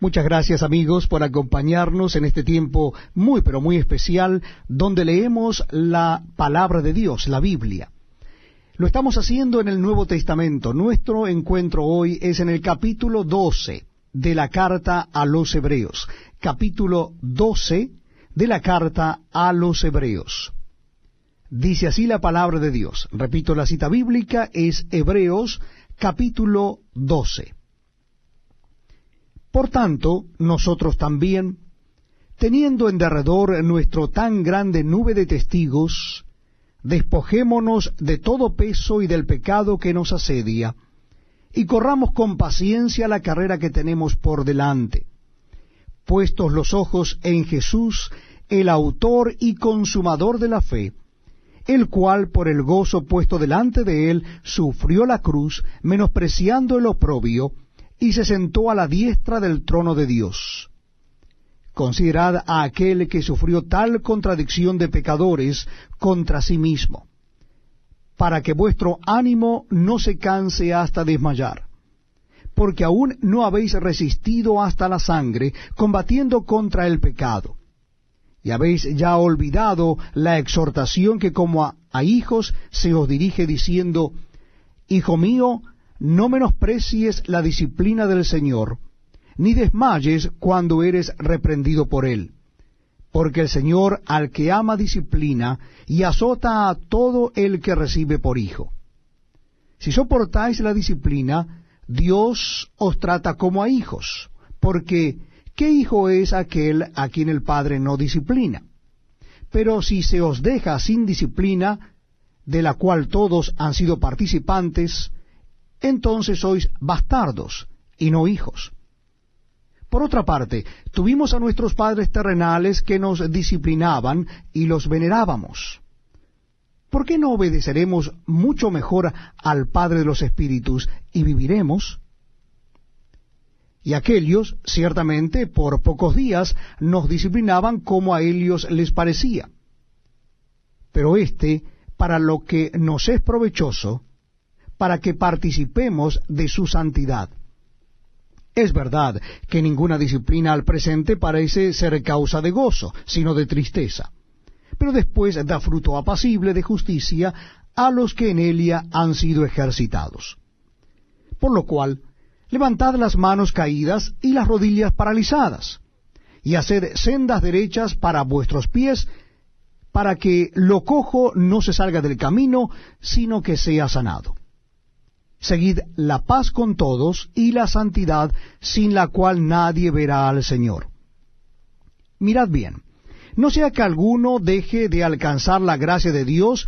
Muchas gracias, amigos, por acompañarnos en este tiempo muy, pero muy especial, donde leemos la palabra de Dios, la Biblia. Lo estamos haciendo en el Nuevo Testamento. Nuestro encuentro hoy es en el capítulo 12 de la carta a los Hebreos. Capítulo 12 de la carta a los Hebreos. Dice así la palabra de Dios. Repito, la cita bíblica es Hebreos, capítulo 12. Por tanto, nosotros también, teniendo en derredor nuestro tan grande nube de testigos, despojémonos de todo peso y del pecado que nos asedia, y corramos con paciencia la carrera que tenemos por delante, puestos los ojos en Jesús, el autor y consumador de la fe, el cual por el gozo puesto delante de él sufrió la cruz, menospreciando el oprobio, y se sentó a la diestra del trono de Dios. Considerad a aquel que sufrió tal contradicción de pecadores contra sí mismo, para que vuestro ánimo no se canse hasta desmayar, porque aún no habéis resistido hasta la sangre, combatiendo contra el pecado, y habéis ya olvidado la exhortación que como a hijos se os dirige diciendo: Hijo mío, no menosprecies la disciplina del Señor, ni desmayes cuando eres reprendido por Él. Porque el Señor al que ama disciplina, y azota a todo el que recibe por hijo. Si soportáis la disciplina, Dios os trata como a hijos, porque ¿qué hijo es aquel a quien el Padre no disciplina? Pero si se os deja sin disciplina, de la cual todos han sido participantes, entonces sois bastardos y no hijos. Por otra parte, tuvimos a nuestros padres terrenales que nos disciplinaban y los venerábamos. ¿Por qué no obedeceremos mucho mejor al Padre de los Espíritus y viviremos? Y aquellos, ciertamente, por pocos días nos disciplinaban como a ellos les parecía. Pero para lo que nos es provechoso, para que participemos de su santidad. Es verdad que ninguna disciplina al presente parece ser causa de gozo, sino de tristeza, pero después da fruto apacible de justicia a los que en ella han sido ejercitados. Por lo cual, levantad las manos caídas y las rodillas paralizadas, y haced sendas derechas para vuestros pies, para que lo cojo no se salga del camino, sino que sea sanado. Seguid la paz con todos y la santidad, sin la cual nadie verá al Señor. Mirad bien, no sea que alguno deje de alcanzar la gracia de Dios,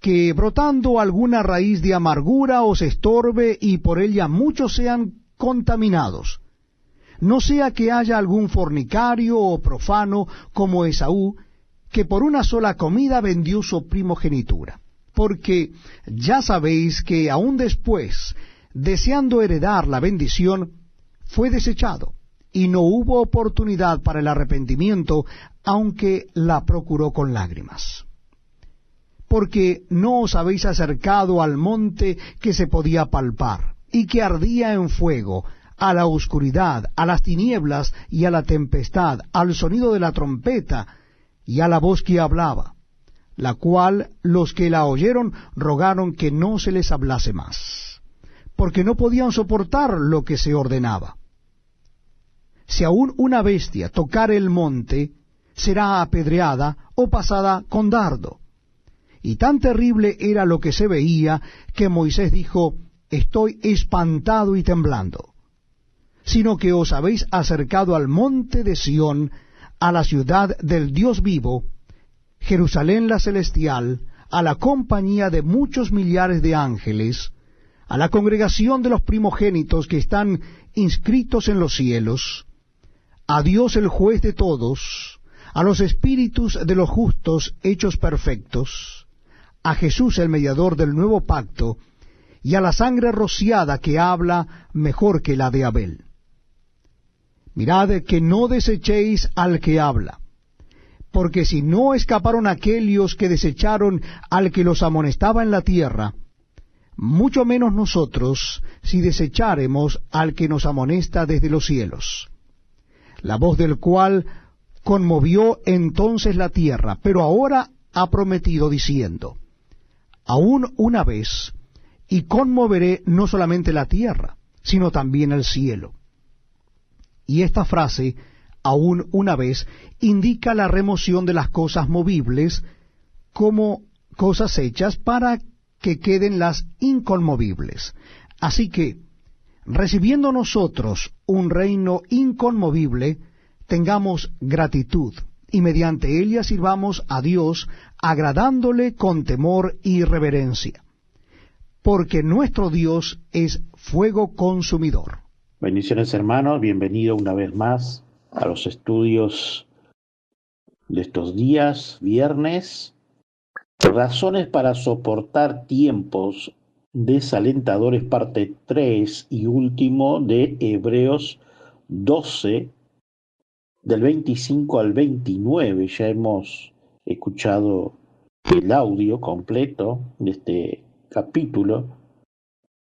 que brotando alguna raíz de amargura os estorbe y por ella muchos sean contaminados. No sea que haya algún fornicario o profano como Esaú, que por una sola comida vendió su primogenitura. Porque ya sabéis que aún después, deseando heredar la bendición, fue desechado, y no hubo oportunidad para el arrepentimiento, aunque la procuró con lágrimas. Porque no os habéis acercado al monte que se podía palpar, y que ardía en fuego, a la oscuridad, a las tinieblas y a la tempestad, al sonido de la trompeta y a la voz que hablaba, la cual los que la oyeron rogaron que no se les hablase más, porque no podían soportar lo que se ordenaba. Si aún una bestia tocare el monte, será apedreada o pasada con dardo. Y tan terrible era lo que se veía, que Moisés dijo: Estoy espantado y temblando. Sino que os habéis acercado al monte de Sión, a la ciudad del Dios vivo, Jerusalén la celestial, a la compañía de muchos millares de ángeles, a la congregación de los primogénitos que están inscritos en los cielos, a Dios el juez de todos, a los espíritus de los justos hechos perfectos, a Jesús el mediador del nuevo pacto, y a la sangre rociada que habla mejor que la de Abel. Mirad que no desechéis al que habla, porque si no escaparon aquellos que desecharon al que los amonestaba en la tierra, mucho menos nosotros si desecháremos al que nos amonesta desde los cielos. la voz del cual conmovió entonces la tierra, pero ahora ha prometido diciendo, aún una vez, y conmoveré no solamente la tierra, sino también el cielo. Y esta frase, aún una vez, indica la remoción de las cosas movibles como cosas hechas para que queden las inconmovibles. Así que, recibiendo nosotros un reino inconmovible, tengamos gratitud, y mediante ella sirvamos a Dios, agradándole con temor y reverencia, porque nuestro Dios es fuego consumidor. Bendiciones, hermanos, bienvenido una vez más a los estudios de estos días, viernes. Razones para soportar tiempos desalentadores, parte 3 y último de Hebreos 12, del 25 al 29. Ya hemos escuchado el audio completo de este capítulo.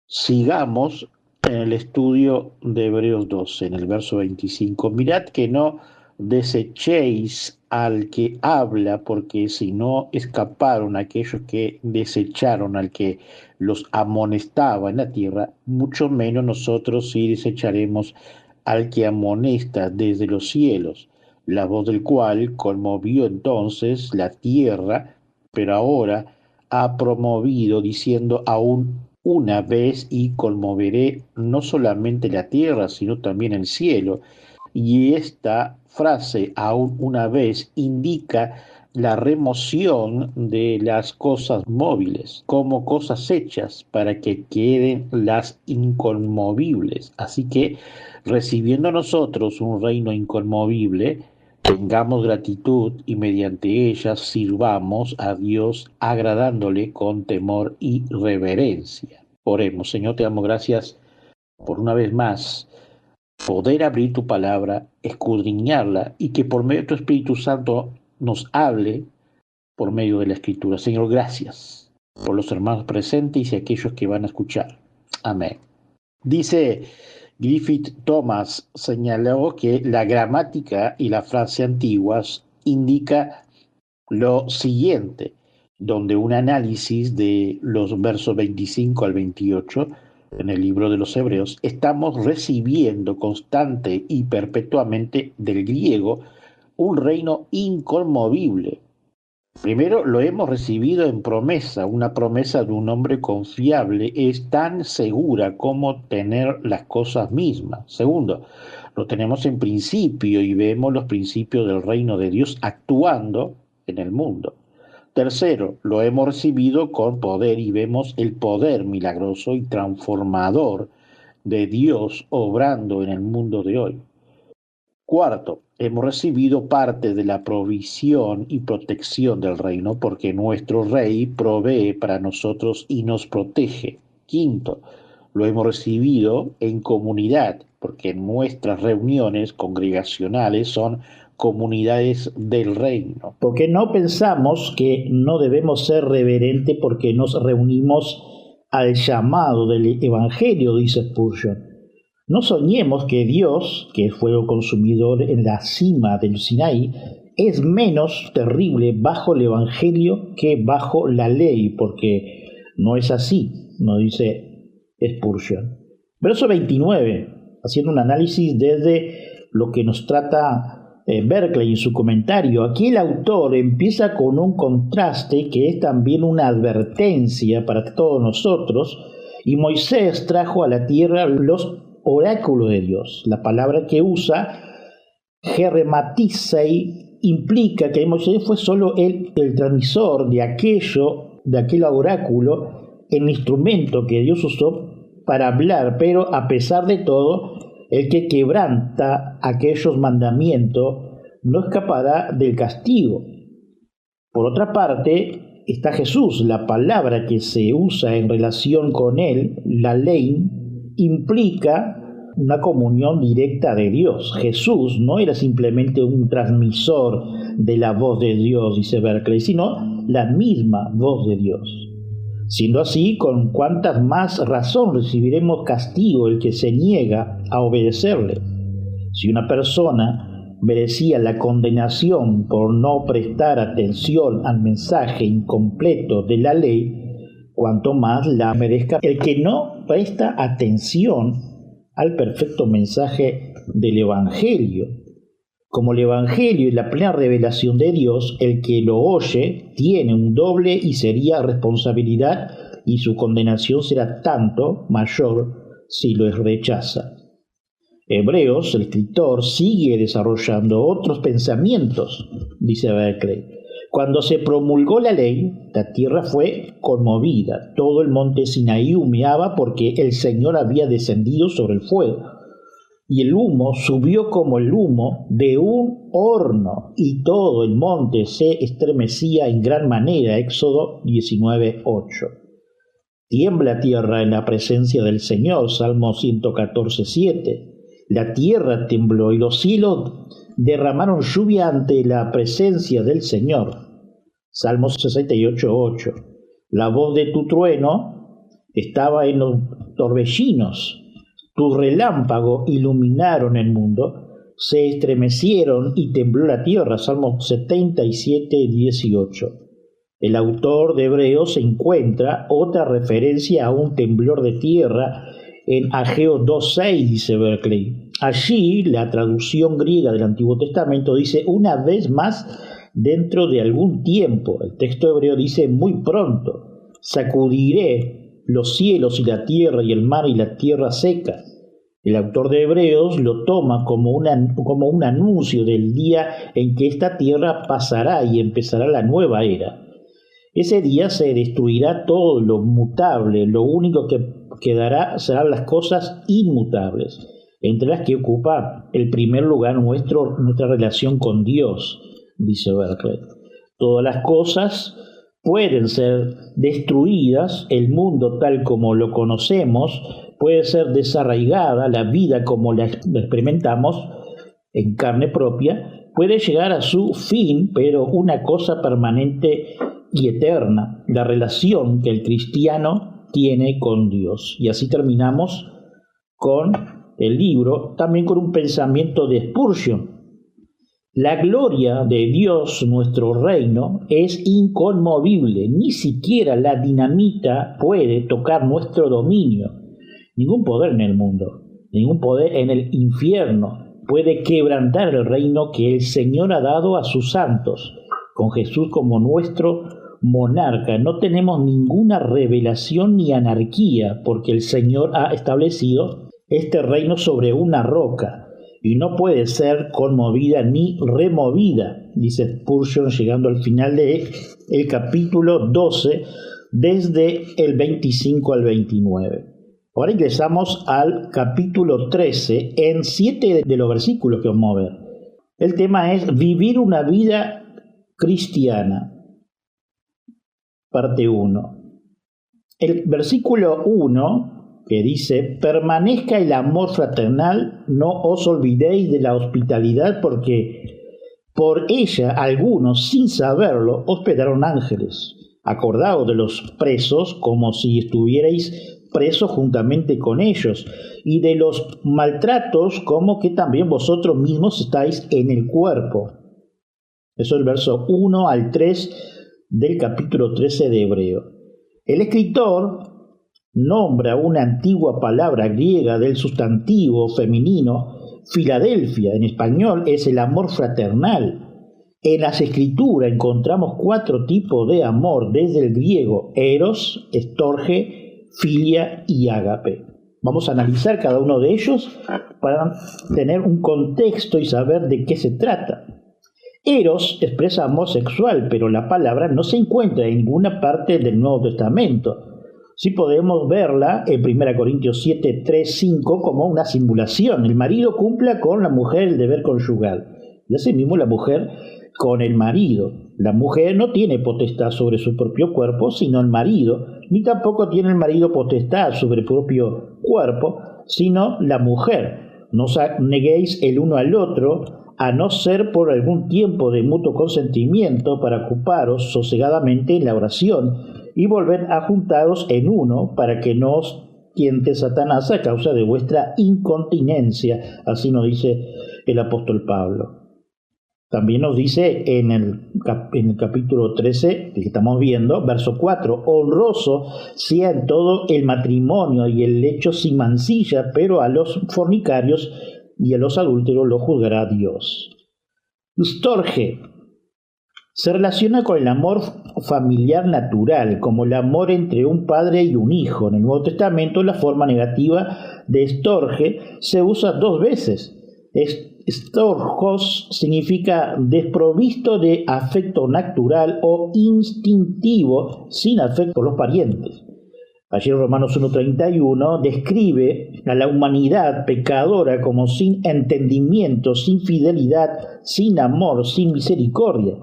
Sigamos en el estudio de Hebreos 12, en el verso 25. Mirad que no desechéis al que habla, porque si no escaparon aquellos que desecharon al que los amonestaba en la tierra, mucho menos nosotros sí desecharemos al que amonesta desde los cielos, la voz del cual conmovió entonces la tierra, pero ahora ha promovido diciendo aún una vez, y conmoveré no solamente la tierra, sino también el cielo. Y esta frase, aún una vez, indica la remoción de las cosas móviles como cosas hechas para que queden las inconmovibles. Así que, recibiendo nosotros un reino inconmovible, tengamos gratitud y mediante ella sirvamos a Dios agradándole con temor y reverencia. Oremos. Señor, te damos gracias por una vez más poder abrir tu palabra, escudriñarla y que por medio de tu Espíritu Santo nos hable por medio de la Escritura. Señor, gracias por los hermanos presentes y aquellos que van a escuchar. Amén. Dice Griffith Thomas, señaló que la gramática y la frase antiguas indica lo siguiente, donde un análisis de los versos 25 al 28 en el libro de los Hebreos, estamos recibiendo constante y perpetuamente del griego un reino inconmovible. Primero, lo hemos recibido en promesa. Una promesa de un hombre confiable es tan segura como tener las cosas mismas. Segundo, lo tenemos en principio y vemos los principios del reino de Dios actuando en el mundo. Tercero, lo hemos recibido con poder y vemos el poder milagroso y transformador de Dios obrando en el mundo de hoy. Cuarto, hemos recibido parte de la provisión y protección del reino porque nuestro Rey provee para nosotros y nos protege. Quinto, lo hemos recibido en comunidad porque nuestras reuniones congregacionales son comunidades del reino. Porque no pensamos que no debemos ser reverentes porque nos reunimos al llamado del Evangelio, dice Spurgeon. No soñemos que Dios, que es fuego consumidor en la cima del Sinaí, es menos terrible bajo el Evangelio que bajo la ley, porque no es así, nos dice Spurgeon. Verso 29, haciendo un análisis desde lo que nos trata Berkeley en su comentario. Aquí el autor empieza con un contraste que es también una advertencia para todos nosotros, y Moisés trajo a la tierra los oráculos de Dios. La palabra que usa, germatisei, implica que Moisés fue solo el transmisor de aquel oráculo, el instrumento que Dios usó para hablar, pero a pesar de todo, el que quebranta aquellos mandamientos no escapará del castigo. Por otra parte, está Jesús, la palabra que se usa en relación con él, la ley, implica una comunión directa de Dios. Jesús no era simplemente un transmisor de la voz de Dios, dice Berkeley, sino la misma voz de Dios. Siendo así, con cuántas más razón recibiremos castigo el que se niega a obedecerle. Si una persona merecía la condenación por no prestar atención al mensaje incompleto de la ley, cuanto más la merezca el que no presta atención al perfecto mensaje del Evangelio. Como el Evangelio es la plena revelación de Dios, el que lo oye tiene un doble y seria responsabilidad, y su condenación será tanto mayor si lo rechaza. Hebreos, el escritor, sigue desarrollando otros pensamientos, dice Berkeley. Cuando se promulgó la ley, la tierra fue conmovida. Todo el monte Sinaí humeaba porque el Señor había descendido sobre el fuego. Y el humo subió como el humo de un horno, y todo el monte se estremecía en gran manera. Éxodo 19:8. Tiembla tierra en la presencia del Señor. Salmo 114:7. La tierra tembló y los cielos derramaron lluvia ante la presencia del Señor. Salmos 68:8. La voz de tu trueno estaba en los torbellinos. Tus relámpagos iluminaron el mundo. Se estremecieron y tembló la tierra. Salmos 77:18. El autor de Hebreos encuentra otra referencia a un temblor de tierra en Ageo 2:6, dice Berkeley. Allí, la traducción griega del Antiguo Testamento dice una vez más dentro de algún tiempo. El texto hebreo dice muy pronto. Sacudiré los cielos y la tierra y el mar y la tierra seca. El autor de Hebreos lo toma como un anuncio del día en que esta tierra pasará y empezará la nueva era. Ese día se destruirá todo lo mutable, lo único que quedará serán las cosas inmutables, entre las que ocupa el primer lugar nuestra relación con Dios, dice Berkeley. Todas las cosas pueden ser destruidas, el mundo tal como lo conocemos puede ser desarraigada, la vida como la experimentamos en carne propia puede llegar a su fin, pero una cosa permanente y eterna, la relación que el cristiano tiene con Dios. Y así terminamos con el libro, también con un pensamiento de Spurgeon. La gloria de Dios, nuestro reino, es inconmovible. Ni siquiera la dinamita puede tocar nuestro dominio. Ningún poder en el mundo, ningún poder en el infierno puede quebrantar el reino que el Señor ha dado a sus santos, con Jesús como nuestro monarca. No tenemos ninguna revelación ni anarquía, porque el Señor ha establecido este reino sobre una roca y no puede ser conmovida ni removida, dice Spurgeon, llegando al final de el capítulo 12, desde el 25 al 29. Ahora ingresamos al capítulo 13, en 7 de los versículos que vamos a ver. El tema es vivir una vida cristiana. Parte 1. El versículo 1, que dice: permanezca el amor fraternal, no os olvidéis de la hospitalidad, porque por ella algunos, sin saberlo, hospedaron ángeles. Acordaos de los presos como si estuvierais presos juntamente con ellos, y de los maltratos como que también vosotros mismos estáis en el cuerpo. Eso es el verso 1 al 3 del capítulo 13 de Hebreo. El escritor nombra una antigua palabra griega del sustantivo femenino Filadelfia. En español es el amor fraternal. En las escrituras encontramos 4 tipos de amor, desde el griego eros, estorge, filia y ágape. Vamos a analizar cada uno de ellos para tener un contexto y saber de qué se trata. Eros expresa amor sexual, pero la palabra no se encuentra en ninguna parte del Nuevo Testamento. Sí podemos verla en 1 Corintios 7, 3, 5 como una simulación. El marido cumpla con la mujer el deber conyugal, y asimismo la mujer con el marido. La mujer no tiene potestad sobre su propio cuerpo, sino el marido, ni tampoco tiene el marido potestad sobre el propio cuerpo, sino la mujer. No os neguéis el uno al otro, a no ser por algún tiempo de mutuo consentimiento, para ocuparos sosegadamente en la oración y volver a juntaros en uno, para que no os tiente Satanás a causa de vuestra incontinencia. Así nos dice el apóstol Pablo. También nos dice en el capítulo 13, que estamos viendo, verso 4, honroso sea en todo el matrimonio y el lecho sin mancilla, pero a los fornicarios y a los adúlteros lo juzgará Dios. Storge se relaciona con el amor familiar natural, como el amor entre un padre y un hijo. En el Nuevo Testamento la forma negativa de storge se usa 2 veces. Storgos significa desprovisto de afecto natural o instintivo, sin afecto por los parientes. Allí en Romanos 1:31 describe a la humanidad pecadora como sin entendimiento, sin fidelidad, sin amor, sin misericordia.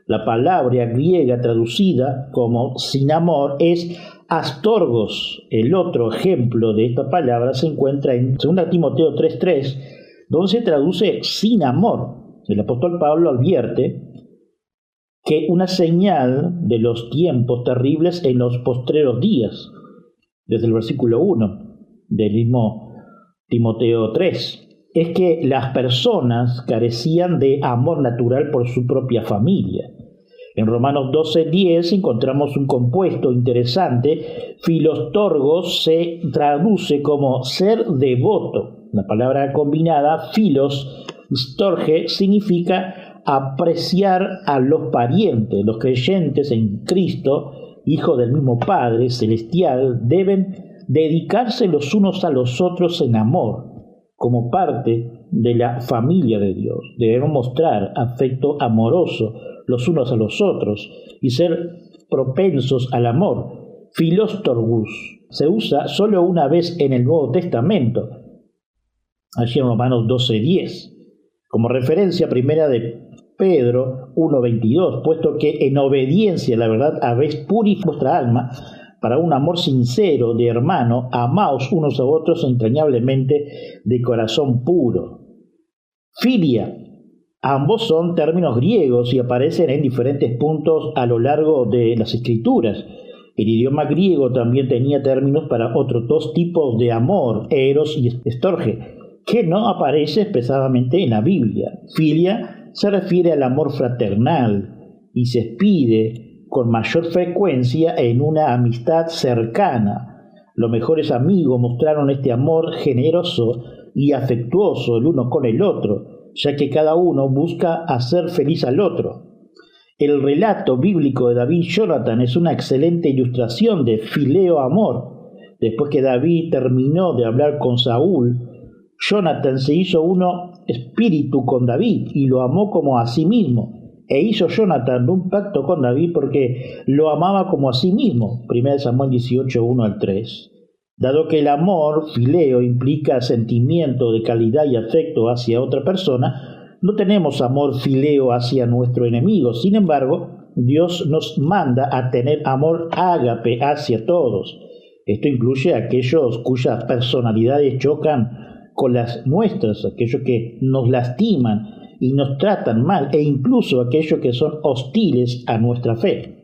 La palabra griega traducida como sin amor es astorgos. El otro ejemplo de esta palabra se encuentra en 2 Timoteo 3:3, donde se traduce sin amor. El apóstol Pablo advierte que una señal de los tiempos terribles en los postreros días, desde el versículo 1 del mismo Timoteo 3, es que las personas carecían de amor natural por su propia familia. En Romanos 12:10 encontramos un compuesto interesante. Filostorgos se traduce como ser devoto. La palabra combinada, filos, storge, significa apreciar a los parientes. Los creyentes en Cristo, hijos del mismo Padre celestial, deben dedicarse los unos a los otros en amor, como parte de la familia de Dios. Debemos mostrar afecto amoroso los unos a los otros y ser propensos al amor. Filostorgus se usa solo una vez en el Nuevo Testamento, allí en Romanos 12:10, como referencia primera de Pedro 1:22, puesto que en obediencia a la verdad habéis purificado vuestra alma para un amor sincero de hermano, amaos unos a otros entrañablemente de corazón puro. Filia, ambos son términos griegos y aparecen en diferentes puntos a lo largo de las Escrituras. El idioma griego también tenía términos para otros 2 tipos de amor, eros y storge, que no aparece expresamente en la Biblia. Filia se refiere al amor fraternal y se expide con mayor frecuencia en una amistad cercana. Los mejores amigos mostraron este amor generoso y afectuoso el uno con el otro, ya que cada uno busca hacer feliz al otro. El relato bíblico de David y Jonathan es una excelente ilustración de fileo amor. Después que David terminó de hablar con Saúl, Jonathan se hizo uno espíritu con David y lo amó como a sí mismo. E hizo Jonathan un pacto con David porque lo amaba como a sí mismo. 1 Samuel 18:1-3. Dado que el amor, fileo, implica sentimiento de calidad y afecto hacia otra persona, no tenemos amor fileo hacia nuestro enemigo. Sin embargo, Dios nos manda a tener amor ágape hacia todos. Esto incluye a aquellos cuyas personalidades chocan con las nuestras, aquellos que nos lastiman y nos tratan mal, e incluso aquellos que son hostiles a nuestra fe.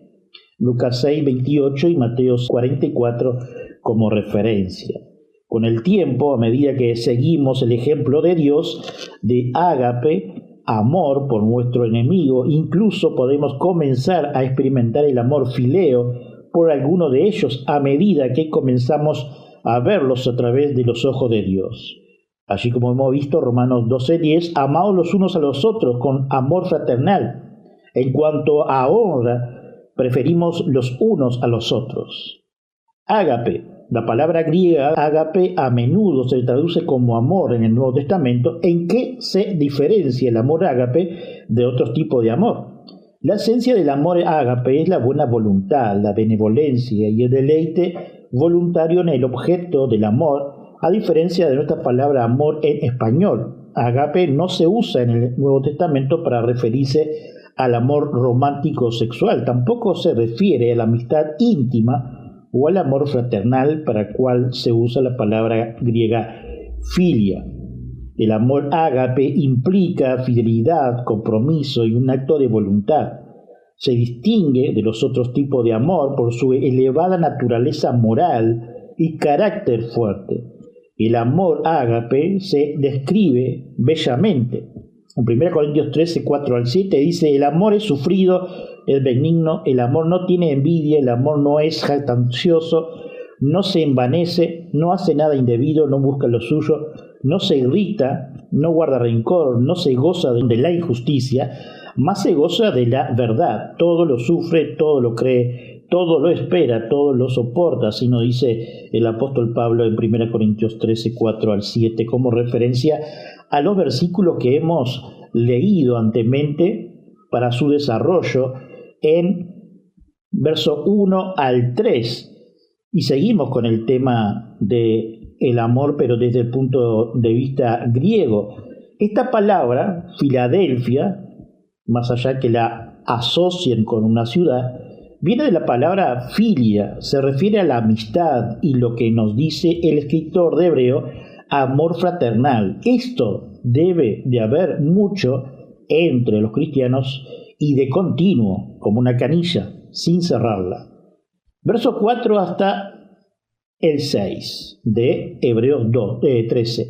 Lucas 6:28 y Mateo 44 como referencia. Con el tiempo, a medida que seguimos el ejemplo de Dios, de ágape, amor por nuestro enemigo, incluso podemos comenzar a experimentar el amor fileo por alguno de ellos a medida que comenzamos a verlos a través de los ojos de Dios. Así como hemos visto Romanos 12:10, amaos los unos a los otros con amor fraternal. En cuanto a honra, preferimos los unos a los otros. Ágape, la palabra griega ágape a menudo se traduce como amor en el Nuevo Testamento. ¿En qué se diferencia el amor ágape de otros tipos de amor? La esencia del amor ágape es la buena voluntad, la benevolencia y el deleite voluntario en el objeto del amor, a diferencia de nuestra palabra amor en español. Ágape no se usa en el Nuevo Testamento para referirse al amor romántico sexual, tampoco se refiere a la amistad íntima o al amor fraternal para el cual se usa la palabra griega filia. El amor ágape implica fidelidad, compromiso y un acto de voluntad. Se distingue de los otros tipos de amor por su elevada naturaleza moral y carácter fuerte. El amor ágape se describe bellamente. En 1 Corintios 13, 4 al 7 dice: el amor es sufrido, es benigno, el amor no tiene envidia, el amor no es jactancioso, no se envanece, no hace nada indebido, no busca lo suyo, no se irrita, no guarda rencor, no se goza de la injusticia, más se goza de la verdad. Todo lo sufre, todo lo cree, todo lo espera, todo lo soporta. Así nos dice el apóstol Pablo en 1 Corintios 13, 4 al 7, como referencia a los versículos que hemos leído anteriormente para su desarrollo en verso 1 al 3. Y seguimos con el tema del amor, pero desde el punto de vista griego. Esta palabra, Filadelfia, más allá que la asocien con una ciudad, viene de la palabra filia, se refiere a la amistad y lo que nos dice el escritor de Hebreo, amor fraternal. Esto debe de haber mucho entre los cristianos y de continuo, como una canilla, sin cerrarla. Verso 4 hasta el 6 de Hebreos 13.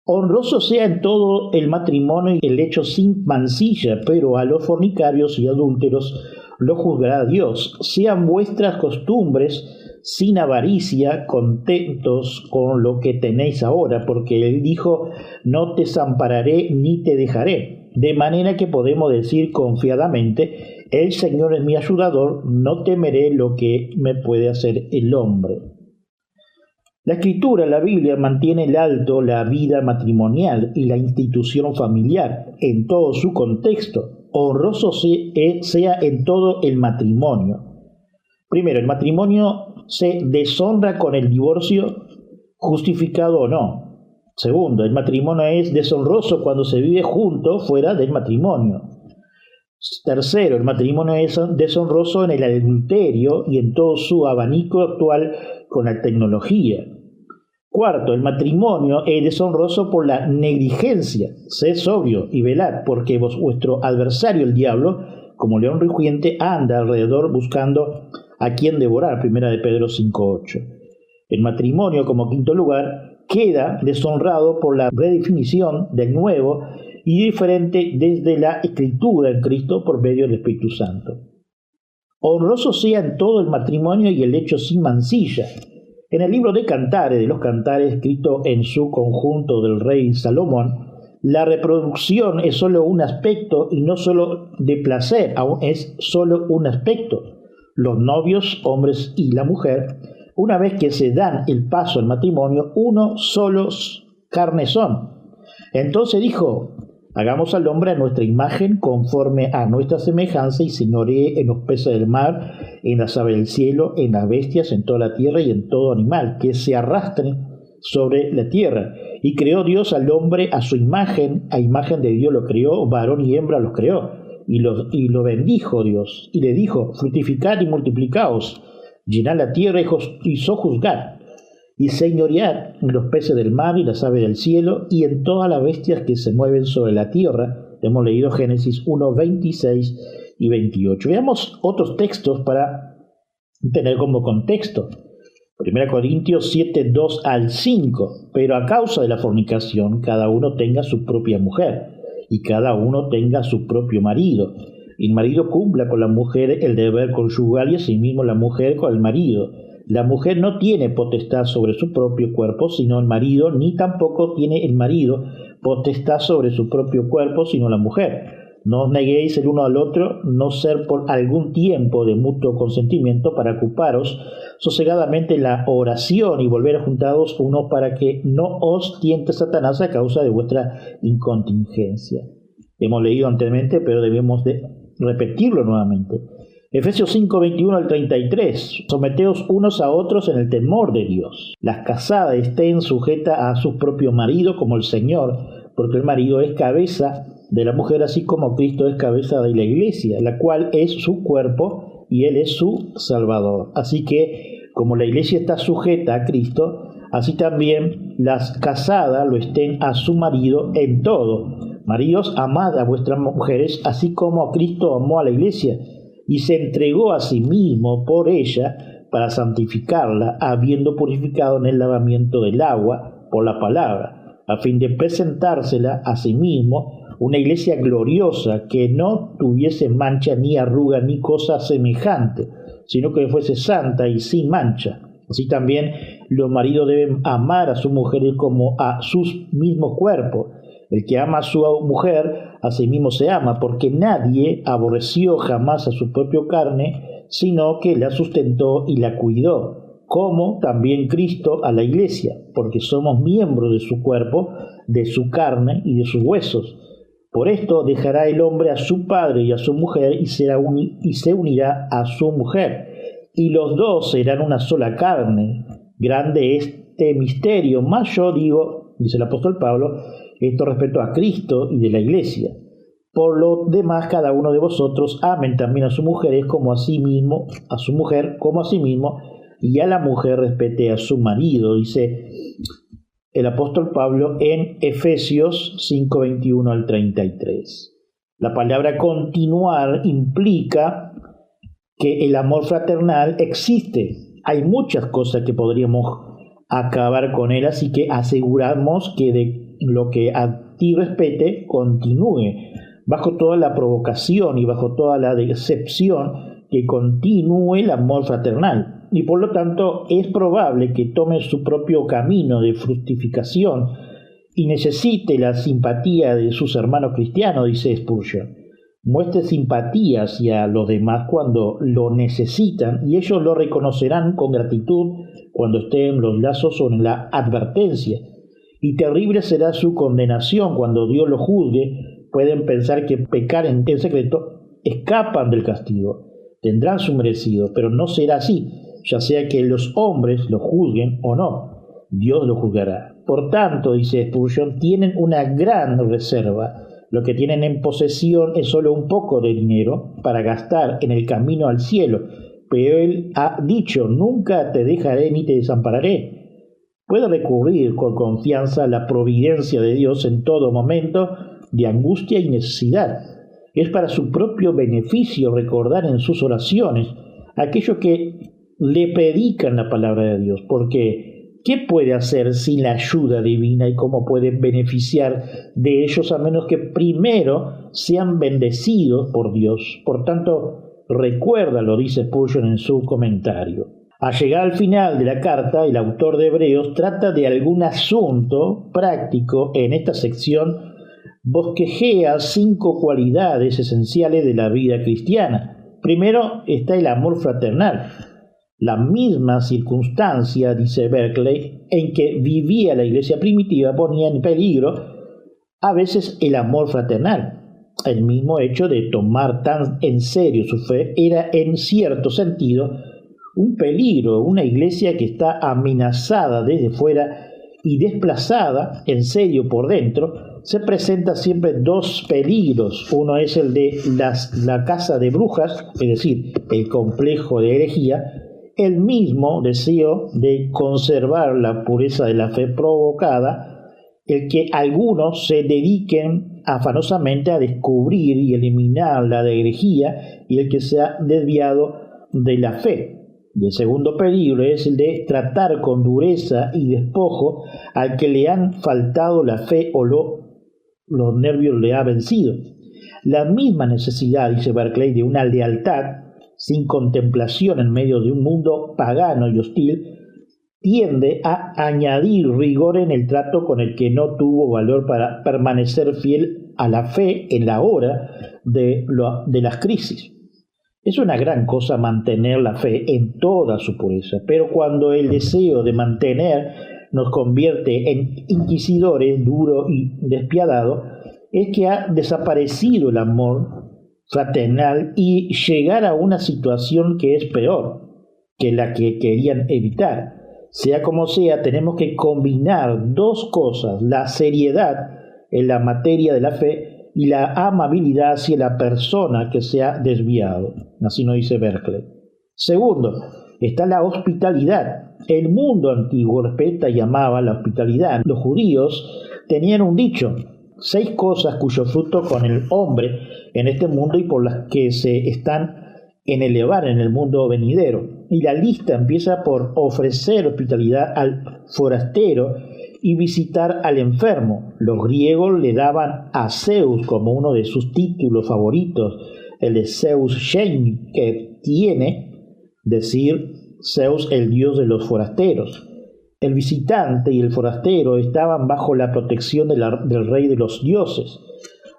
Honroso sea en todo el matrimonio y el hecho sin mancilla, pero a los fornicarios y adúlteros lo juzgará Dios. Sean vuestras costumbres sin avaricia, contentos con lo que tenéis ahora, porque Él dijo: no te desampararé ni te dejaré. De manera que podemos decir confiadamente: el Señor es mi ayudador, no temeré lo que me puede hacer el hombre. La Escritura, la Biblia, mantiene en alto la vida matrimonial y la institución familiar en todo su contexto. Honroso sea en todo el matrimonio. Primero, el matrimonio se deshonra con el divorcio, justificado o no. Segundo, el matrimonio es deshonroso cuando se vive junto fuera del matrimonio. Tercero, el matrimonio es deshonroso en el adulterio y en todo su abanico actual con la tecnología. Cuarto, el matrimonio es deshonroso por la negligencia. Sed sobrio y velad, porque vuestro adversario, el diablo, como león rugiente, anda alrededor buscando a quien devorar. 1 de Pedro 5:8. El matrimonio, como quinto lugar, queda deshonrado por la redefinición del nuevo y diferente desde la Escritura en Cristo por medio del Espíritu Santo. Honroso sea en todo el matrimonio y el hecho sin mancilla. En el libro de Cantares, de los Cantares, escrito en su conjunto del rey Salomón, la reproducción es solo un aspecto y no solo de placer, aún es solo un aspecto. Los novios, hombres y la mujer, una vez que se dan el paso al matrimonio, uno solo carne son. Entonces dijo: hagamos al hombre a nuestra imagen, conforme a nuestra semejanza, y señoree en los peces del mar, en las aves del cielo, en las bestias, en toda la tierra y en todo animal que se arrastren sobre la tierra. Y creó Dios al hombre a su imagen, a imagen de Dios lo creó, varón y hembra los creó. Y lo bendijo Dios, y le dijo: fructificad y multiplicaos, llenad la tierra y sojuzgad, y señoread en los peces del mar y las aves del cielo, y en todas las bestias que se mueven sobre la tierra. Hemos leído Génesis 1, 26 y 28. Veamos otros textos para tener como contexto. 1 Corintios 7, 2 al 5. Pero a causa de la fornicación, cada uno tenga su propia mujer, y cada uno tenga su propio marido. Y el marido cumpla con la mujer el deber conyugal, y asimismo la mujer con el marido. La mujer no tiene potestad sobre su propio cuerpo, sino el marido, ni tampoco tiene el marido potestad sobre su propio cuerpo, sino la mujer. No os neguéis el uno al otro, no ser por algún tiempo de mutuo consentimiento, para ocuparos sosegadamente en la oración y volver juntados unos, para que no os tiente Satanás a causa de vuestra incontingencia. Hemos leído anteriormente, pero debemos de repetirlo nuevamente. Efesios 5, 21 al 33. Someteos unos a otros en el temor de Dios. Las casadas estén sujetas a su propio marido como el Señor, porque el marido es cabeza de la mujer, así como Cristo es cabeza de la iglesia, la cual es su cuerpo y Él es su Salvador. Así que, como la iglesia está sujeta a Cristo, así también las casadas lo estén a su marido en todo. Maridos, amad a vuestras mujeres, así como Cristo amó a la iglesia y se entregó a sí mismo por ella, para santificarla, habiendo purificado en el lavamiento del agua por la palabra, a fin de presentársela a sí mismo una iglesia gloriosa, que no tuviese mancha ni arruga ni cosa semejante, sino que fuese santa y sin mancha. Así también los maridos deben amar a su mujer como a sus mismos cuerpos. El que ama a su mujer, a sí mismo se ama, porque nadie aborreció jamás a su propia carne, sino que la sustentó y la cuidó, como también Cristo a la iglesia, porque somos miembros de su cuerpo, de su carne y de sus huesos. Por esto dejará el hombre a su padre y a su mujer, y se unirá a su mujer, y los dos serán una sola carne. Grande este misterio, mas yo digo, dice el apóstol Pablo, esto respecto a Cristo y de la iglesia. Por lo demás, cada uno de vosotros amen también a sus mujeres como a sí mismo, a su mujer como a sí mismo, y a la mujer respete a su marido, dice el apóstol Pablo en Efesios 5:21 al 33. La palabra continuar implica que el amor fraternal existe. Hay muchas cosas que podríamos acabar con él, así que aseguramos que de lo que a ti respete continúe, bajo toda la provocación y bajo toda la decepción, que continúe el amor fraternal. Y por lo tanto es probable que tome su propio camino de fructificación y necesite la simpatía de sus hermanos cristianos, dice Spurgeon. Muestre simpatía hacia los demás cuando lo necesitan, y ellos lo reconocerán con gratitud cuando estén en los lazos o en la advertencia. Y terrible será su condenación cuando Dios lo juzgue. Pueden pensar que pecar en secreto escapan del castigo, tendrán su merecido, pero no será así, ya sea que los hombres lo juzguen o no, Dios lo juzgará. Por tanto, dice Spurgeon, tienen una gran reserva. Lo que tienen en posesión es solo un poco de dinero para gastar en el camino al cielo, pero Él ha dicho, nunca te dejaré ni te desampararé. Puede recurrir con confianza a la providencia de Dios en todo momento de angustia y necesidad. Es para su propio beneficio recordar en sus oraciones aquellos que le predican la palabra de Dios, porque ¿qué puede hacer sin la ayuda divina y cómo puede beneficiar de ellos a menos que primero sean bendecidos por Dios? Por tanto, recuérdalo, dice Spurgeon en su comentario. Al llegar al final de la carta, el autor de Hebreos trata de algún asunto práctico. En esta sección bosquejea 5 cualidades esenciales de la vida cristiana. Primero está el amor fraternal. La misma circunstancia, dice Berkeley, en que vivía la iglesia primitiva ponía en peligro a veces el amor fraternal. El mismo hecho de tomar tan en serio su fe era en cierto sentido un peligro. Una iglesia que está amenazada desde fuera y desplazada en serio por dentro, se presenta siempre 2 peligros. Uno es el de la casa de brujas, es decir, el complejo de herejía, el mismo deseo de conservar la pureza de la fe provocada, el que algunos se dediquen afanosamente a descubrir y eliminar la de herejía, y el que se ha desviado de la fe. Y el segundo peligro es el de tratar con dureza y despojo al que le han faltado la fe o los nervios le ha vencido. La misma necesidad, dice Berkeley, de una lealtad sin contemplación en medio de un mundo pagano y hostil, tiende a añadir rigor en el trato con el que no tuvo valor para permanecer fiel a la fe en la hora de las crisis. Es una gran cosa mantener la fe en toda su pureza, pero cuando el deseo de mantener nos convierte en inquisidores, duro y despiadado, es que ha desaparecido el amor fraternal y llegar a una situación que es peor que la que querían evitar. Sea como sea, tenemos que combinar 2 cosas: la seriedad en la materia de la fe y la amabilidad hacia la persona que se ha desviado. Así nos dice Berkeley. Segundo, está la hospitalidad. El mundo antiguo respeta y amaba la hospitalidad. Los judíos tenían un dicho: 6 cosas cuyo fruto con el hombre en este mundo y por las que se están en elevar en el mundo venidero. Y la lista empieza por ofrecer hospitalidad al forastero y visitar al enfermo. Los griegos le daban a Zeus como uno de sus títulos favoritos, el de Zeus Shen, que quiere decir Zeus, el dios de los forasteros. El visitante y el forastero estaban bajo la protección del rey de los dioses.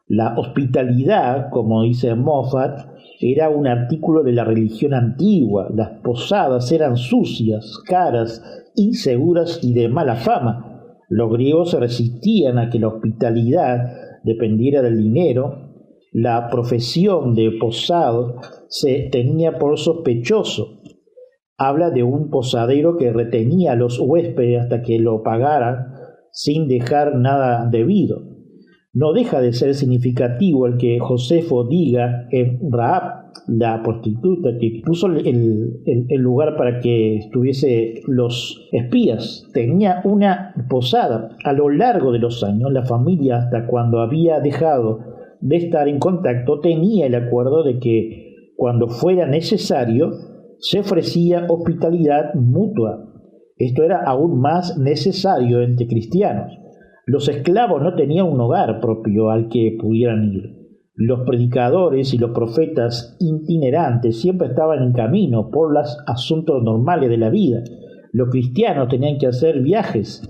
La hospitalidad, como dice Moffat, era un artículo de la religión antigua. Las posadas eran sucias, caras, inseguras y de mala fama. Los griegos se resistían a que la hospitalidad dependiera del dinero. La profesión de posado se tenía por sospechoso. Habla de un posadero que retenía a los huéspedes hasta que lo pagaran sin dejar nada debido. No deja de ser significativo el que Josefo diga en Rahab, la prostituta que puso el lugar para que estuviese los espías. Tenía una posada. A lo largo de los años, la familia, hasta cuando había dejado de estar en contacto, tenía el acuerdo de que cuando fuera necesario se ofrecía hospitalidad mutua. Esto era aún más necesario entre cristianos. Los esclavos no tenían un hogar propio al que pudieran ir. Los predicadores y los profetas itinerantes siempre estaban en camino por los asuntos normales de la vida. Los cristianos tenían que hacer viajes.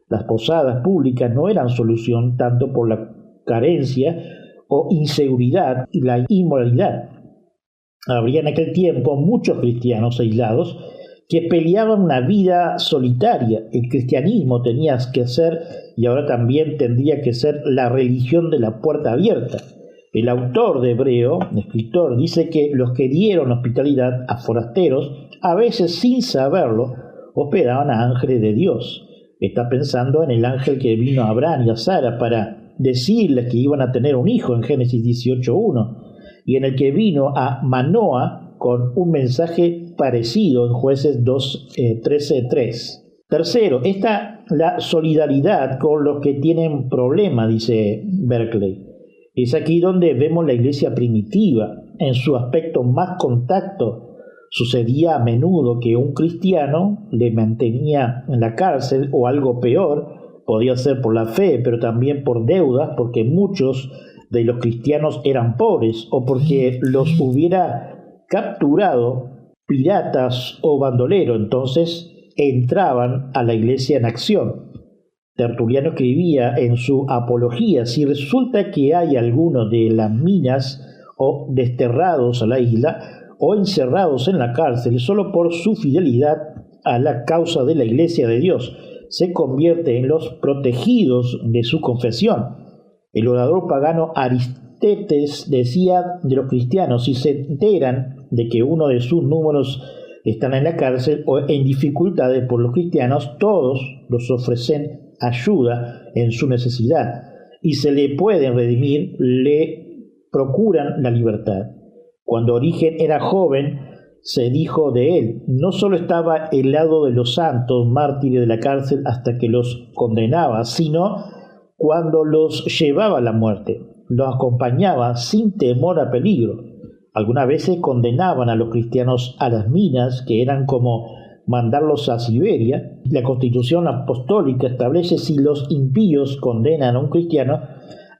Las posadas públicas no eran solución tanto por la carencia o inseguridad y la inmoralidad. Habría en aquel tiempo muchos cristianos aislados que peleaban una vida solitaria. El cristianismo tenía que ser, y ahora también tendría que ser, la religión de la puerta abierta. El autor de Hebreo, el escritor, dice que los que dieron hospitalidad a forasteros, a veces sin saberlo, hospedaban a ángeles de Dios. Está pensando en el ángel que vino a Abraham y a Sara para decirles que iban a tener un hijo en Génesis 18:1, y en el que vino a Manoa con un mensaje parecido en Jueces 13:3. Tercero, la solidaridad con los que tienen problemas, dice Berkeley. Es aquí donde vemos la iglesia primitiva. En su aspecto más contacto, sucedía a menudo que un cristiano le mantenía en la cárcel, o algo peor, podía ser por la fe, pero también por deudas, porque muchos de los cristianos eran pobres, o porque los hubiera capturado piratas o bandoleros. Entonces entraban a la iglesia en acción. Tertuliano escribía en su Apología: si resulta que hay algunos de las minas o desterrados a la isla o encerrados en la cárcel solo por su fidelidad a la causa de la iglesia de Dios, se convierte en los protegidos de su confesión. El orador pagano Aristóteles decía de los cristianos: si se enteran de que uno de sus números están en la cárcel o en dificultades por los cristianos, todos los ofrecen ayuda en su necesidad, y se le pueden redimir, le procuran la libertad. Cuando Origen era joven, se dijo de él: no solo estaba al lado de los santos mártires de la cárcel hasta que los condenaba, sino cuando los llevaba a la muerte, los acompañaba sin temor a peligro. Algunas veces condenaban a los cristianos a las minas, que eran como mandarlos a Siberia. La Constitución apostólica establece: si los impíos condenan a un cristiano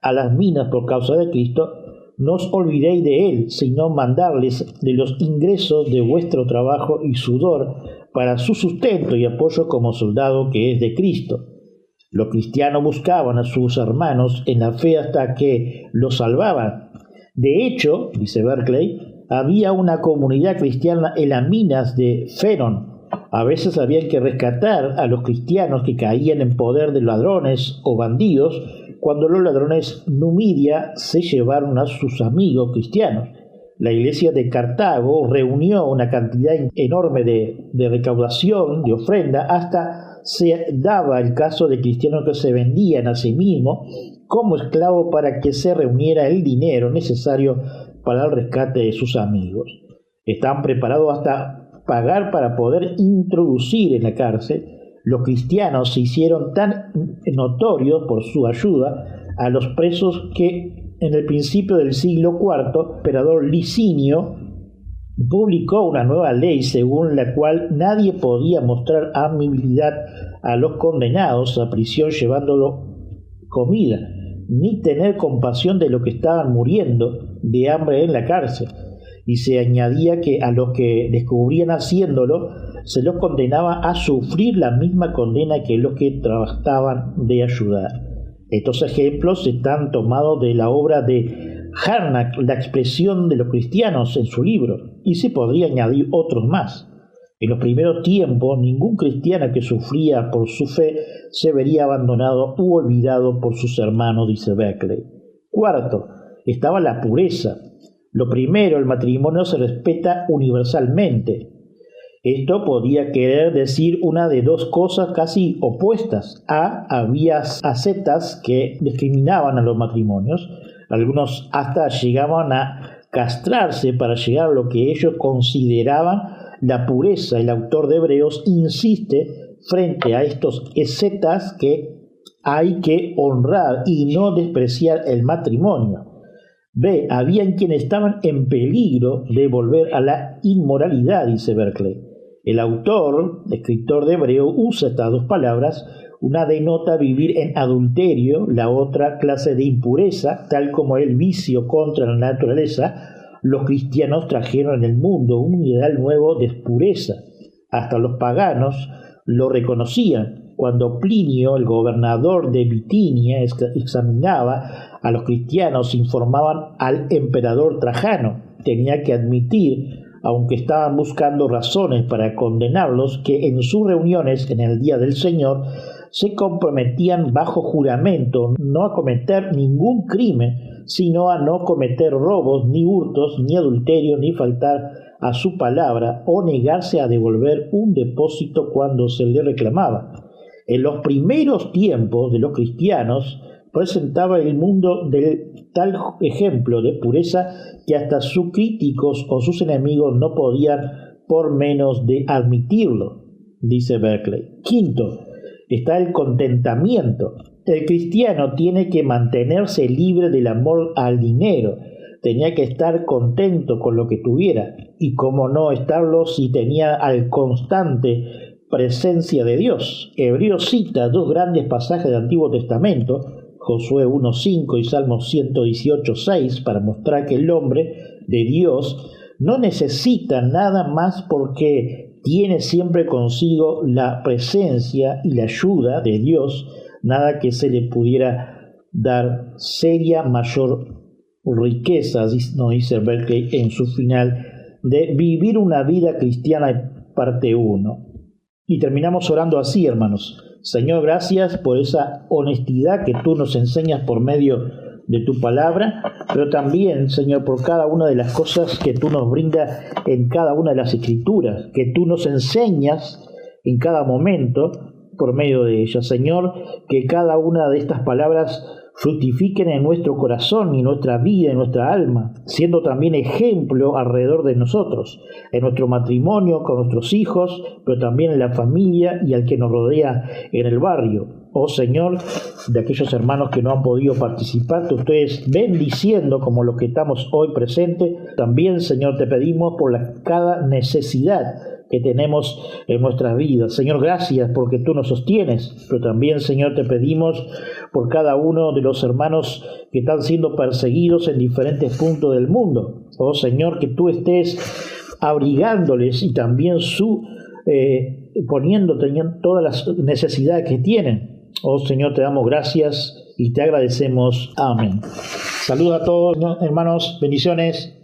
a las minas por causa de Cristo, no os olvidéis de él, sino mandarles de los ingresos de vuestro trabajo y sudor para su sustento y apoyo como soldado que es de Cristo. Los cristianos buscaban a sus hermanos en la fe hasta que los salvaban. De hecho, dice Berkeley, había una comunidad cristiana en las minas de Ferón. A veces había que rescatar a los cristianos que caían en poder de ladrones o bandidos, cuando los ladrones Numidia se llevaron a sus amigos cristianos. La iglesia de Cartago reunió una cantidad enorme de recaudación, de ofrenda, hasta se daba el caso de cristianos que se vendían a sí mismos como esclavos para que se reuniera el dinero necesario para el rescate de sus amigos. Estaban preparados hasta pagar para poder introducir en la cárcel. Los cristianos se hicieron tan notorios por su ayuda a los presos que en el principio del siglo IV, el emperador Licinio publicó una nueva ley según la cual nadie podía mostrar amabilidad a los condenados a prisión llevándolo comida, ni tener compasión de los que estaban muriendo de hambre en la cárcel. Y se añadía que a los que descubrían haciéndolo se los condenaba a sufrir la misma condena que los que trataban de ayudar. Estos ejemplos están tomados de la obra de Harnack, La expresión de los cristianos, en su libro, y se podría añadir otros más. En los primeros tiempos, ningún cristiano que sufría por su fe se vería abandonado u olvidado por sus hermanos, dice Beckley. Cuarto, estaba la pureza. Lo primero, el matrimonio se respeta universalmente. Esto podía querer decir una de dos cosas casi opuestas. Había ascetas que discriminaban a los matrimonios. Algunos hasta llegaban a castrarse para llegar a lo que ellos consideraban la pureza. El autor de Hebreos insiste frente a estos ascetas que hay que honrar y no despreciar el matrimonio. B. Habían quienes estaban en peligro de volver a la inmoralidad, dice Berkeley. El autor, escritor de Hebreo, usa estas dos palabras. Una denota vivir en adulterio, la otra clase de impureza, tal como el vicio contra la naturaleza. Los cristianos trajeron en el mundo un ideal nuevo de pureza. Hasta los paganos lo reconocían. Cuando Plinio, el gobernador de Bitinia, examinaba a los cristianos, informaban al emperador Trajano. Tenía que admitir, aunque estaban buscando razones para condenarlos, que en sus reuniones en el día del Señor se comprometían bajo juramento no a cometer ningún crimen, sino a no cometer robos, ni hurtos, ni adulterio, ni faltar a su palabra, o negarse a devolver un depósito cuando se le reclamaba. En los primeros tiempos de los cristianos presentaba el mundo del tal ejemplo de pureza que hasta sus críticos o sus enemigos no podían por menos de admitirlo, dice Berkeley. Quinto, está el contentamiento. El cristiano tiene que mantenerse libre del amor al dinero. Tenía que estar contento con lo que tuviera. Y cómo no estarlo si tenía al constante presencia de Dios. Hebreos cita dos grandes pasajes del Antiguo Testamento, Josué 1.5 y Salmo 118.6, para mostrar que el hombre de Dios no necesita nada más porque tiene siempre consigo la presencia y la ayuda de Dios, nada que se le pudiera dar seria mayor riqueza, nos dice Berkeley en su final, de vivir una vida cristiana, parte 1. Y terminamos orando así, hermanos. Señor, gracias por esa honestidad que tú nos enseñas por medio de tu palabra, pero también, Señor, por cada una de las cosas que tú nos brindas en cada una de las escrituras, que tú nos enseñas en cada momento por medio de ellas. Señor, que cada una de estas palabras fructifiquen en nuestro corazón y nuestra vida, en nuestra alma, siendo también ejemplo alrededor de nosotros, en nuestro matrimonio, con nuestros hijos, pero también en la familia y al que nos rodea en el barrio. Oh Señor, de aquellos hermanos que no han podido participar, tú estés bendiciendo como los que estamos hoy presentes. También, Señor, te pedimos por cada necesidad que tenemos en nuestras vidas. Señor, gracias porque tú nos sostienes, pero también, Señor, te pedimos por cada uno de los hermanos que están siendo perseguidos en diferentes puntos del mundo. Oh Señor, que tú estés abrigándoles y también poniéndote en todas las necesidades que tienen. Oh Señor, te damos gracias y te agradecemos. Amén. Saludos a todos, hermanos. Bendiciones.